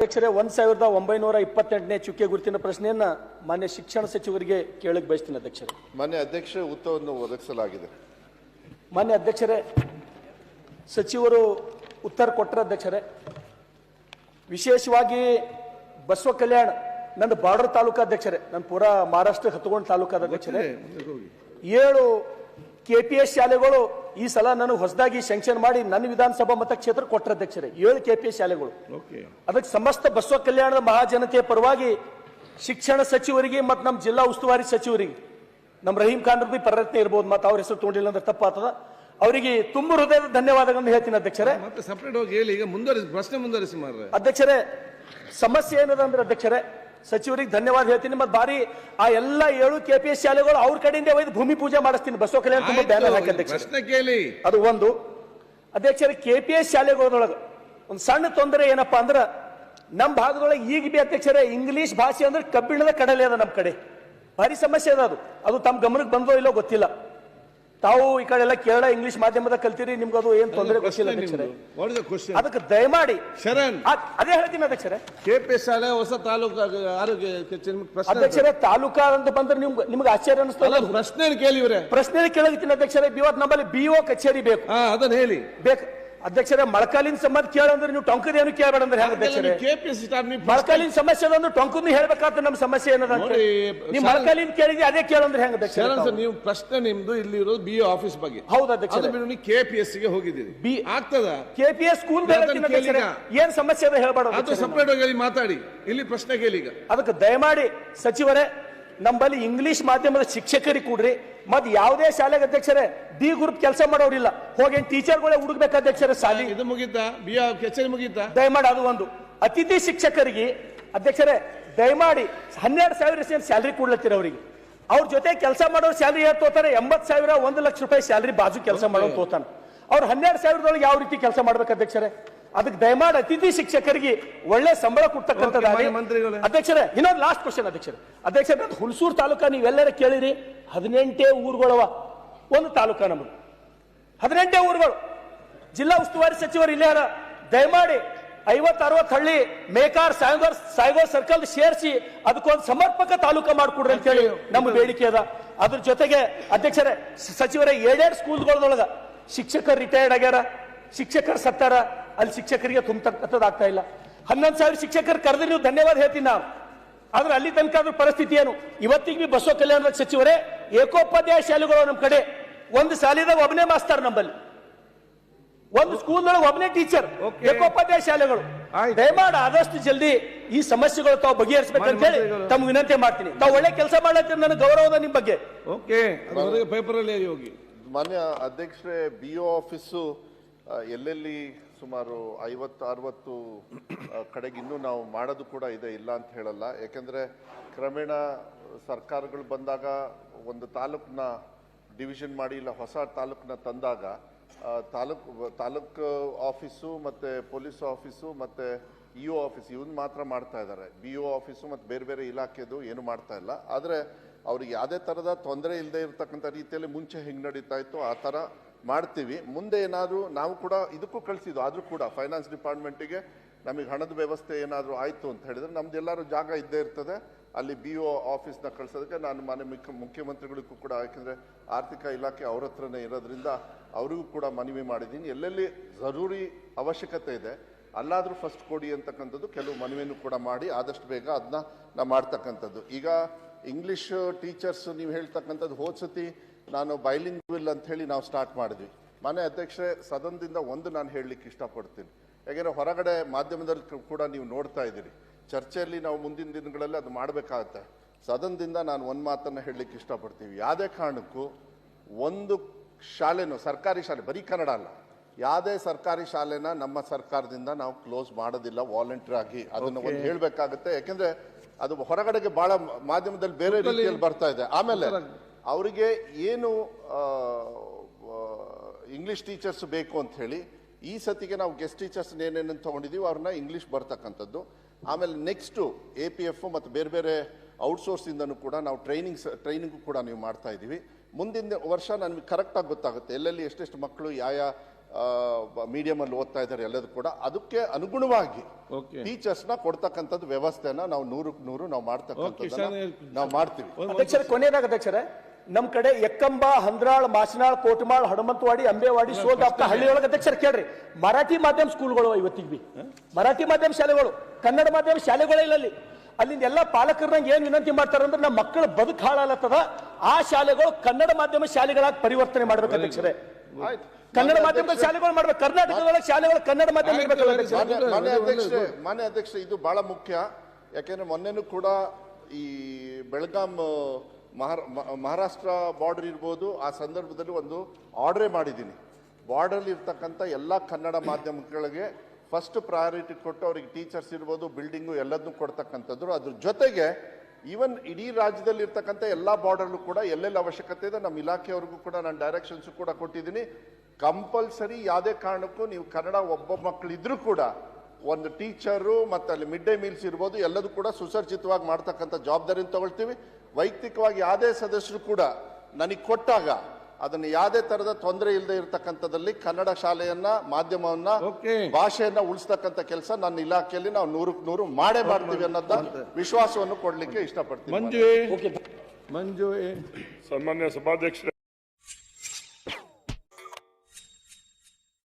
ಅಧ್ಯಕ್ಷರೇ 1928ನೇ ಚುಕ್ಕೆ ಗುರುತಿನ ಪ್ರಶ್ನೆಯನ್ನ ಮಾನ್ಯ ಶಿಕ್ಷಣ ಸಚಿವರಿಗೆ ಕೇಳಕ್ಕೆ ಬಯಸ್ತೀನಿ ಅಧ್ಯಕ್ಷರೇ. ಮಾನ್ಯ ಅಧ್ಯಕ್ಷರೇ, ಉತ್ತರವನ್ನು ಒದಗಿಸಲಾಗಿದೆ. ಮಾನ್ಯ ಅಧ್ಯಕ್ಷರೇ, ಸಚಿವರು ಉತ್ತರ ಕೊಟ್ಟರೆ ಅಧ್ಯಕ್ಷರೇ, ವಿಶೇಷವಾಗಿ ಬಸವ ಕಲ್ಯಾಣ ನನ್ನ ಬಾರ್ಡರ್ ತಾಲೂಕು ಅಧ್ಯಕ್ಷರೇ, ನನ್ನ ಪೂರಾ ಮಹಾರಾಷ್ಟ್ರ ಹತ್ಕೊಂಡು ತಾಲೂಕಾದ ಅಧ್ಯಕ್ಷರೇ, 7 KPS ಶಾಲೆಗಳು ಈ ಸಲ ನನಗೆ ಹೊಸದಾಗಿ ಸ್ಯಾಂಕ್ಷನ್ ಮಾಡಿ ನನ್ನ ವಿಧಾನಸಭಾ ಮತಕ್ಷೇತ್ರ ಕೊಟ್ಟರೆ ಅಧ್ಯಕ್ಷರೇ. 7 KPS ಶಾಲೆಗಳು. ಅದಕ್ಕೆ ಸಮಸ್ತ ಬಸವ ಕಲ್ಯಾಣದ ಮಹಾಜನತೆಯ ಪರವಾಗಿ ಶಿಕ್ಷಣ ಸಚಿವರಿಗೆ ಮತ್ತು ನಮ್ಮ ಜಿಲ್ಲಾ ಉಸ್ತುವಾರಿ ಸಚಿವರಿಗೆ, ನಮ್ಮ ರಹೀಂ ಖಾನ್ ಬಿ ಪ್ರಯತ್ನ ಇರ್ಬೋದು, ಮತ್ತು ಅವ್ರ ಹೆಸರು ತಗೊಂಡಿಲ್ಲ ಅಂದ್ರೆ ತಪ್ಪಾಗ್ತದ, ಅವರಿಗೆ ತುಂಬ ಹೃದಯದ ಧನ್ಯವಾದಗಳನ್ನು ಹೇಳ್ತೀನಿ ಅಧ್ಯಕ್ಷರೇ. ಮತ್ತೆ ಸಪರೇಟ್ ಹೋಗಿ ಹೇಳಿ, ಈಗ ಮುಂದುವರಿಸಿ ಪ್ರಶ್ನೆ ಮುಂದುವರಿಸಿ ಮಾರ್ರೆ. ಅಧ್ಯಕ್ಷರೇ, ಸಮಸ್ಯೆ ಏನದಂದ್ರೆ ಅಧ್ಯಕ್ಷರೇ, ಸಚಿವರಿಗೆ ಧನ್ಯವಾದ ಹೇಳ್ತೀನಿ. ಮತ್ತೆ ಬಾರಿ ಆ ಎಲ್ಲ 7 KPS ಶಾಲೆಗಳು ಅವ್ರ ಕಡೆಯಿಂದ ಒಯ್ದು ಭೂಮಿ ಪೂಜೆ ಮಾಡಿಸ್ತೀನಿ. ಬಸವ ಕಲ್ಯಾಣ ತುಂಬ ಬ್ಯಾನರ್ ಹಾಕಿ ಪ್ರಶ್ನೆ ಕೇಳಿ. ಅದು ಒಂದು. ಅಧ್ಯಕ್ಷರೇ, KPS ಶಾಲೆಗಳೊಳಗೆ ಒಂದು ಸಣ್ಣ ತೊಂದರೆ ಏನಪ್ಪಾ ಅಂದ್ರೆ, ನಮ್ಮ ಭಾಗದೊಳಗೆ ಈಗ ಬಿ ಅಧ್ಯಕ್ಷರೇ ಇಂಗ್ಲಿಷ್ ಭಾಷೆ ಅಂದ್ರೆ ಕಬ್ಬಿಣದ ಕಡಲೆ ಅದ ನಮ್ಮ ಕಡೆ, ಭಾರಿ ಸಮಸ್ಯೆ ಅದ. ಅದು ತಮ್ಮ ಗಮನಕ್ಕೆ ಬಂದೋ ಇಲ್ಲೋ ಗೊತ್ತಿಲ್ಲ. ತಾವು ಈ ಕಡೆ ಎಲ್ಲ ಕೇರಳ ಇಂಗ್ಲಿಷ್ ಮಾಧ್ಯಮದ ಕಲ್ತೀರಿ, ನಿಮ್ಗೆ ಅದು ಏನ್ ತೊಂದರೆ ಗೊತ್ತಿಲ್ಲ ಅಧ್ಯಕ್ಷರೇ. ಅದಕ್ಕೆ ದಯಮಾಡಿ ಶರಣ್ ಅದೇ ಹೇಳ್ತೀನಿ ಅಧ್ಯಕ್ಷರೇ. KPS ಶಾಲೆ ಹೊಸ ತಾಲೂಕು ಆರೋಗ್ಯ ಅಧ್ಯಕ್ಷರೇ, ತಾಲೂಕಾ ಅಂತ ಬಂದ್ರೆ ನಿಮ್ಗೆ ಆಶ್ಚರ್ಯ ಅನಿಸ್ತಲ್ಲ. ಪ್ರಶ್ನೆ ಕೇಳಿವ್ರೆ, ಪ್ರಶ್ನೆ ಕೇಳಕತ್ತೀನಿ ಅಧ್ಯಕ್ಷರೇ. ಇವತ್ತು ನಮ್ಮಲ್ಲಿ BO ಕಚೇರಿ ಬೇಕು, ಅದನ್ನ ಹೇಳಿ ಬೇಕು ಅಧ್ಯಕ್ಷರೇ. ಮೊಳಕಾಲಿನ ಸಂಬಂಧ ಕೇಳಂದ್ರೆ ನೀವು ಟೊಂಕದೇನು ಕೇಳಬೇಡ ಅಂದ್ರೆ ಹೆಂಗ ಅಧ್ಯಕ್ಷರೇ? ಮೊಳಕಾಲಿನ ಸಮಸ್ಯೆ ಅಂದ್ರೆ ಟೊಂಕದ್ನು ಹೇಳ್ಬೇಕಾದ್ರೆ ನಮ್ಮ ಸಮಸ್ಯೆ ಏನದ ನೀವು ಮೊಳಕಾಲಿನ ಕೇಳಿದ್ರೆ ಅದೇ ಕೇಳಂದ್ರೆ ಹೆಂಗ ಅಧ್ಯಕ್ಷರೇ? ನೀವು ಪ್ರಶ್ನೆ ನಿಮ್ದು ಇಲ್ಲಿ ಇರೋದು BO ಆಫೀಸ್ ಬಗ್ಗೆ. ಹೌದು ಅಧ್ಯಕ್ಷರೇ. ನೀವು KPS ಗೆ ಹೋಗಿದ್ದೀರಿ, ಆಗ್ತದ KPS ಸ್ಕೂಲ್ ಏನ್ ಸಮಸ್ಯೆ ಅದ ಹೇಳ್ಬೇಡ, ಅದು ಸಪರೇಟ್ ಆಗಿ ಮಾತಾಡಿ. ಇಲ್ಲಿ ಪ್ರಶ್ನೆ ಕೇಳಿ. ಈಗ ಅದಕ್ಕೆ ದಯಮಾಡಿ ಸಚಿವರೇ, ನಮ್ಮಲ್ಲಿ ಇಂಗ್ಲಿಷ್ ಮಾಧ್ಯಮದ ಶಿಕ್ಷಕರಿಗೆ ಕೂಡ್ರಿ, ಮತ್ ಯಾವುದೇ ಶಾಲೆಗೆ ಅಧ್ಯಕ್ಷರೇ D ಗ್ರೂಪ್ ಕೆಲಸ ಮಾಡೋರಿಲ್ಲ, ಹೋಗಿ ಟೀಚರ್ಗಳೇ ಹುಡುಕ್ಬೇಕು ಅಧ್ಯಕ್ಷರೇ. ಸಾಲಿ ಇದು ಮುಗಿತಾ? BO ಕಚೇರಿ ಮುಗಿತಾ? ದಯಮಾಡಿ ಅದು ಒಂದು. ಅತಿಥಿ ಶಿಕ್ಷಕರಿಗೆ ಅಧ್ಯಕ್ಷರೇ ದಯಮಾಡಿ 12,000 ಸ್ಯಾಲರಿ ಕೊಡ್ಲತ್ತೀರ ಅವರಿಗೆ. ಅವ್ರ ಜೊತೆ ಕೆಲಸ ಮಾಡೋರು ಸ್ಯಾಲರಿ ಏನ್ ತೋತಾರೆ? 80,000 1 ಲಕ್ಷ ರೂಪಾಯಿ ಸ್ಯಾಲರಿ ಬಾಜು ಕೆಲಸ ಮಾಡೋರು ತೋತಾನ. ಅವ್ರು 12,000 ಯಾವ ರೀತಿ ಕೆಲಸ ಮಾಡ್ಬೇಕು ಅಧ್ಯಕ್ಷರೇ? ಅದಕ್ಕೆ ದಯಮಾಡಿ ಅತಿಥಿ ಶಿಕ್ಷಕರಿಗೆ ಒಳ್ಳೆ ಸಂಬಳ ಕೊಡ್ತಕ್ಕಂಥದ್ದು. ಅಧ್ಯಕ್ಷರೇ, ಇನ್ನೊಂದು ಲಾಸ್ಟ್ ಕ್ವಶನ್ ಅಧ್ಯಕ್ಷರೇ, ಹುಣಸೂರು ತಾಲೂಕಾ ನೀವೆಲ್ಲರೂ ಕೇಳಿರಿ, 18 ಊರುಗಳವ ಒಂದು ತಾಲೂಕಾ ನಮ್ಮದು, 18 ಊರುಗಳು. ಜಿಲ್ಲಾ ಉಸ್ತುವಾರಿ ಸಚಿವರು ಇಲ್ಲೇ ಅರ, ದಯಮಾಡಿ 50-60 ಹಳ್ಳಿ ಮೇಕಾರ್ ಸಾಯ್ಗೋರ್ ಸರ್ಕಲ್ ಸೇರಿಸಿ ಅದಕ್ಕೊಂದು ಸಮರ್ಪಕ ತಾಲೂಕಾ ಮಾಡಿಕೊಡ್ರಿ ಅಂತ ಹೇಳಿ ನಮ್ಮ ಬೇಡಿಕೆ ಅದ. ಅದ್ರ ಜೊತೆಗೆ ಅಧ್ಯಕ್ಷರೇ, ಸಚಿವರೇ 7 ಸ್ಕೂಲ್ಗಳೊಳಗ ಶಿಕ್ಷಕರು ರಿಟೈರ್ಡ್ ಆಗ್ಯಾರ, ಶಿಕ್ಷಕರು ಸತ್ತಾರ, ಅಲ್ಲಿ ಶಿಕ್ಷಕರಿಗೆ ತುಂಬತಕ್ಕಂಥದ್ದಾಗ್ತಾ ಇಲ್ಲ. 11,000 ಶಿಕ್ಷಕರು ಕರೆದ್ರೆ ನೀವು ಧನ್ಯವಾದ ಹೇಳ್ತೀನಿ ನಾವು, ಆದ್ರೆ ಅಲ್ಲಿ ತನಕ ಅದ್ರ ಪರಿಸ್ಥಿತಿ ಏನು? ಇವತ್ತಿಗೆ ಬಸವ ಕಲ್ಯಾಣ ಸಚಿವರೇ, ಏಕೋಪಾಧ್ಯಾಯ ಶಾಲೆಗಳು ನಮ್ಮ ಕಡೆ, ಒಂದು ಶಾಲೆದಾಗ ಒಬ್ಬನೇ ಮಾಸ್ತರ್, ನಂಬಲ್ಲಿ ಒಂದು ಸ್ಕೂಲ್ದೊಳಗೆ ಒಬ್ಬನೇ ಟೀಚರ್, ಏಕೋಪಾಧ್ಯಾಯ ಶಾಲೆಗಳು. ದಯಮಾಡಿ ಆದಷ್ಟು ಜಲ್ದಿ ಈ ಸಮಸ್ಯೆಗಳು ತಾವು ಬಗೆಹರಿಸಬೇಕಂತ ಹೇಳಿ ತಮ್ಗೆ ವಿನಂತಿ ಮಾಡ್ತೀನಿ. ತಾವು ಒಳ್ಳೆ ಕೆಲಸ ಮಾಡ್ಲತ್ತೀರಿ, ನನಗೆ ಗೌರವದ ನಿಮ್ ಬಗ್ಗೆ. ಪೇಪರ್ ಅಲ್ಲಿ ಹೋಗಿ. ಮಾನ್ಯ ಅಧ್ಯಕ್ಷರೇ, BO ಆಫೀಸು ಎಲ್ಲೆಲ್ಲಿ ಸುಮಾರು 50-60 ಕಡೆಗೆ ಇನ್ನೂ ನಾವು ಮಾಡೋದು ಕೂಡ ಇದೆ, ಇಲ್ಲ ಅಂತ ಹೇಳಲ್ಲ. ಯಾಕೆಂದರೆ ಕ್ರಮೇಣ ಸರ್ಕಾರಗಳು ಬಂದಾಗ ಒಂದು ತಾಲೂಕನ್ನ ಡಿವಿಷನ್ ಮಾಡಿ ಇಲ್ಲ ಹೊಸ ತಾಲೂಕನ್ನ ತಂದಾಗ ತಾಲೂಕು ಆಫೀಸು ಮತ್ತು ಪೊಲೀಸ್ ಆಫೀಸು ಮತ್ತು EO ಆಫೀಸ್ ಇವನ್ನ ಮಾತ್ರ ಮಾಡ್ತಾ ಇದ್ದಾರೆ. BO ಆಫೀಸು ಮತ್ತು ಬೇರೆ ಬೇರೆ ಇಲಾಖೆದು ಏನು ಮಾಡ್ತಾ ಇಲ್ಲ. ಆದರೆ ಅವ್ರಿಗೆ ಯಾವುದೇ ಥರದ ತೊಂದರೆ ಇಲ್ಲದೆ ಇರತಕ್ಕಂಥ ರೀತಿಯಲ್ಲಿ ಮುಂಚೆ ಹೆಂಗೆ ನಡೀತಾ ಇತ್ತು ಆ ಥರ ಮಾಡ್ತೀವಿ. ಮುಂದೆ ಏನಾದರೂ ನಾವು ಕೂಡ ಇದಕ್ಕೂ ಕಳಿಸಿದ್ದು, ಆದರೂ ಕೂಡ ಫೈನಾನ್ಸ್ ಡಿಪಾರ್ಟ್ಮೆಂಟಿಗೆ ನಮಗೆ ಹಣದ ವ್ಯವಸ್ಥೆ ಏನಾದರೂ ಆಯಿತು ಅಂತ ಹೇಳಿದ್ರೆ ನಮ್ದೆಲ್ಲರೂ ಜಾಗ ಇದ್ದೇ ಇರ್ತದೆ. ಅಲ್ಲಿ BO ಆಫೀಸ್ನ ಕಳಿಸೋದಕ್ಕೆ ನಾನು ಮನೆ ಮುಖ್ಯಮಂತ್ರಿಗಳಿಗೂ ಕೂಡ, ಯಾಕೆಂದರೆ ಆರ್ಥಿಕ ಇಲಾಖೆ ಅವ್ರ ಹತ್ರನೇ ಇರೋದ್ರಿಂದ ಅವರಿಗೂ ಕೂಡ ಮನವಿ ಮಾಡಿದ್ದೀನಿ. ಎಲ್ಲೆಲ್ಲಿ ಜರೂರಿ ಅವಶ್ಯಕತೆ ಇದೆ ಅಲ್ಲಾದರೂ ಫಸ್ಟ್ ಕೊಡಿ ಅಂತಕ್ಕಂಥದ್ದು ಕೆಲವು ಮನವಿಯನ್ನು ಕೂಡ ಮಾಡಿ ಆದಷ್ಟು ಬೇಗ ಅದನ್ನ ನಾವು ಮಾಡ್ತಕ್ಕಂಥದ್ದು. ಈಗ ಇಂಗ್ಲೀಷ್ ಟೀಚರ್ಸ್ ನೀವು ಹೇಳ್ತಕ್ಕಂಥದ್ದು ಹೋದ್ಸತಿ ನಾನು ಬೈಲಿಂಗ್ವಿಲ್ ಅಂತ ಹೇಳಿ ನಾವು ಸ್ಟಾರ್ಟ್ ಮಾಡಿದ್ವಿ. ಮಾನ್ಯ ಅಧ್ಯಕ್ಷರೇ, ಸದನದಿಂದ ಒಂದು ನಾನು ಹೇಳಲಿಕ್ಕೆ ಇಷ್ಟಪಡ್ತೀನಿ. ಯಾಕೆಂದರೆ ಹೊರಗಡೆ ಮಾಧ್ಯಮದಲ್ಲಿ ಕೂಡ ನೀವು ನೋಡ್ತಾ ಇದ್ದೀರಿ, ಚರ್ಚೆಯಲ್ಲಿ ನಾವು ಮುಂದಿನ ದಿನಗಳಲ್ಲಿ ಅದು ಮಾಡಬೇಕಾಗತ್ತೆ. ಸದನದಿಂದ ನಾನು ಒಂದು ಮಾತನ್ನು ಹೇಳಲಿಕ್ಕೆ ಇಷ್ಟಪಡ್ತೀವಿ. ಯಾವುದೇ ಕಾರಣಕ್ಕೂ ಒಂದು ಶಾಲೆನೂ, ಸರ್ಕಾರಿ ಶಾಲೆ ಬರೀ ಕನ್ನಡ ಅಲ್ಲ, ಯಾವುದೇ ಸರ್ಕಾರಿ ಶಾಲೆನ ನಮ್ಮ ಸರ್ಕಾರದಿಂದ ನಾವು ಕ್ಲೋಸ್ ಮಾಡೋದಿಲ್ಲ ವಾಲಂಟಿಯರ್ ಆಗಿ. ಅದನ್ನು ಒಂದು ಹೇಳಬೇಕಾಗುತ್ತೆ. ಯಾಕೆಂದರೆ ಅದು ಹೊರಗಡೆಗೆ ಭಾಳ ಮಾಧ್ಯಮದಲ್ಲಿ ಬೇರೆ ರೀತಿಯಲ್ಲಿ ಬರ್ತಾ ಇದೆ. ಆಮೇಲೆ ಅವರಿಗೆ ಏನು ಇಂಗ್ಲೀಷ್ ಟೀಚರ್ಸ್ ಬೇಕು ಅಂತ ಹೇಳಿ ಈ ಸತಿಗೆ ನಾವು ಗೆಸ್ಟ್ ಟೀಚರ್ಸ್ ಏನೇನು ತೊಗೊಂಡಿದ್ದೀವಿ ಅವ್ರನ್ನ ಇಂಗ್ಲೀಷ್ ಬರ್ತಕ್ಕಂಥದ್ದು. ಆಮೇಲೆ ನೆಕ್ಸ್ಟು APF ಮತ್ತು ಬೇರೆ ಬೇರೆ ಔಟ್ಸೋರ್ಸಿಂದನೂ ಕೂಡ ನಾವು ಟ್ರೈನಿಂಗು ಕೂಡ ನೀವು ಮಾಡ್ತಾ ಇದ್ದೀವಿ. ಮುಂದಿನ ವರ್ಷ ನನಗೆ ಕರೆಕ್ಟಾಗಿ ಗೊತ್ತಾಗುತ್ತೆ ಎಲ್ಲೆಲ್ಲಿ ಎಷ್ಟೆಷ್ಟು ಮಕ್ಕಳು ಯಾವ ಮೀಡಿಯಂ ಅಲ್ಲಿ ಓದ್ತಾ ಇದ್ದಾರೆ ಎಲ್ಲದೂ ಕೂಡ ಅದಕ್ಕೆ ಅನುಗುಣವಾಗಿ Okay. ಟೀಚರ್ಸ್ ನ ಕೊಡ್ತಕ್ಕಂಥದ್ದು ವ್ಯವಸ್ಥೆನ ನಾವು 100% ನಾವು ಮಾಡ್ತಕ್ಕಂಥದ್ದನ್ನ Okay, ನಾವು ಮಾಡ್ತೀವಿ. ಅಧ್ಯಕ್ಷರೇ ಕೊನೆಯದಾಗ ಅಧ್ಯಕ್ಷರೇ ನಮ್ ಕಡೆ ಎಕ್ಕಂಬ ಹಂದ್ರಾಳ್ ಮಾಸನಾಳ್ ಕೋಟಮಾಳ್ ಹನುಮಂತವಾಡಿ ಅಂಬೇವಾಡಿ ಸೋಗಾಪ್ತ ಹಳ್ಳಿಯೊಳಗೆ ಅಧ್ಯಕ್ಷರ ಕೇಳ್ರಿ ಮರಾಠಿ ಮಾಧ್ಯಮ ಸ್ಕೂಲ್ಗಳು ಇವತ್ತಿಗೆ ಬಿ ಮರಾಠಿ ಮಾಧ್ಯಮ ಶಾಲೆಗಳು ಕನ್ನಡ ಮಾಧ್ಯಮ ಶಾಲೆಗಳೇ ಇಲ್ಲ ಅಲ್ಲಿ ಅಲ್ಲಿಂದ ಎಲ್ಲ ಪಾಲಕರನ್ನ ಏನ್ ವಿನಂತಿ ಮಾಡ್ತಾರೆ ಅಂದ್ರೆ ನಮ್ಮ ಮಕ್ಕಳ ಬದುಕು ಹಾಳಾಲತ್ತದ ಆ ಶಾಲೆಗಳು ಕನ್ನಡ ಮಾಧ್ಯಮ ಶಾಲೆಗಳಾಗಿ ಪರಿವರ್ತನೆ ಮಾಡ್ಬೇಕು ಅಧ್ಯಕ್ಷರೇ ಆಯ್ತು. ಕನ್ನಡ ಮಾಧ್ಯಮದ ಶಾಲೆಗಳು ಮಾಡ್ಬೇಕು ಕರ್ನಾಟಕದೊಳಗೆ ಶಾಲೆಗಳು ಕನ್ನಡ ಮಾಧ್ಯಮ ಇರ್ಬೇಕಲ್ಲ ಅಧ್ಯಕ್ಷರೇ? ಮಾನ್ಯ ಅಧ್ಯಕ್ಷ ಇದು ಬಹಳ ಮುಖ್ಯ. ಯಾಕೆಂದ್ರೆ ಮೊನ್ನೆನೂ ಕೂಡ ಈ ಬೆಳಗಾಂ ಮಹಾರಾಷ್ಟ್ರ ಬಾರ್ಡರ್ ಇರ್ಬೋದು, ಆ ಸಂದರ್ಭದಲ್ಲಿ ಒಂದು ಆರ್ಡರೇ ಮಾಡಿದ್ದೀನಿ. ಬಾರ್ಡರ್ ಇರ್ತಕ್ಕಂಥ ಎಲ್ಲ ಕನ್ನಡ ಮಾಧ್ಯಮಗಳಿಗೆ ಫಸ್ಟ್ ಪ್ರಯಾರಿಟಿ ಕೊಟ್ಟು ಅವ್ರಿಗೆ ಟೀಚರ್ಸ್ ಇರ್ಬೋದು, ಬಿಲ್ಡಿಂಗು ಎಲ್ಲದನ್ನೂ ಕೊಡ್ತಕ್ಕಂಥದ್ದು. ಅದ್ರ ಜೊತೆಗೆ ಈವನ್ ಇಡೀ ರಾಜ್ಯದಲ್ಲಿ ಇರ್ತಕ್ಕಂಥ ಎಲ್ಲ ಬಾರ್ಡರ್ಲು ಕೂಡ ಎಲ್ಲೆಲ್ಲಿ ಅವಶ್ಯಕತೆ ಇದೆ ನಮ್ಮ ಇಲಾಖೆಯವ್ರಿಗೂ ಕೂಡ ನಾನು ಡೈರೆಕ್ಷನ್ಸ್ ಕೂಡ ಕೊಟ್ಟಿದ್ದೀನಿ. ಕಂಪಲ್ಸರಿ ಯಾವುದೇ ಕಾರಣಕ್ಕೂ ನೀವು ಕನ್ನಡ ಒಬ್ಬ ಮಕ್ಕಳಿದ್ರೂ ಕೂಡ ಒಂದು ಟೀಚರು ಮತ್ತು ಅಲ್ಲಿ ಮಿಡ್ ಡೇ ಮೀಲ್ಸ್ ಇರ್ಬೋದು ಎಲ್ಲದೂ ಕೂಡ ಸುಸರ್ಜಿತವಾಗಿ ಮಾಡ್ತಕ್ಕಂಥ ಜವಾಬ್ದಾರಿಯನ್ನು ತಗೊಳ್ತೀವಿ. ವೈಯಕ್ತಿಕವಾಗಿ ಯಾವುದೇ ಸದಸ್ಯರು ಕೂಡ ನನಗೆ ಕೊಟ್ಟಾಗ ಅದನ್ನು ಯಾವುದೇ ತರದ ತೊಂದರೆ ಇಲ್ಲದೆ ಇರತಕ್ಕಂಥದ್ದಲ್ಲಿ ಕನ್ನಡ ಶಾಲೆಯನ್ನ ಮಾಧ್ಯಮವನ್ನ ಭಾಷೆಯನ್ನ ಉಳಿಸ್ತಕ್ಕಂಥ ಕೆಲಸ ನನ್ನ ಇಲಾಖೆಯಲ್ಲಿ ನಾವು 100% ಮಾಡೇ ಮಾಡ್ತೀವಿ ಅನ್ನೋದ ವಿಶ್ವಾಸವನ್ನು ಕೊಡ್ಲಿಕ್ಕೆ ಇಷ್ಟಪಡ್ತೀನಿ. ಮಂಜು ಸನ್ಮಾನ್ಯ ಸಭಾಧ್ಯಕ್ಷರೇ,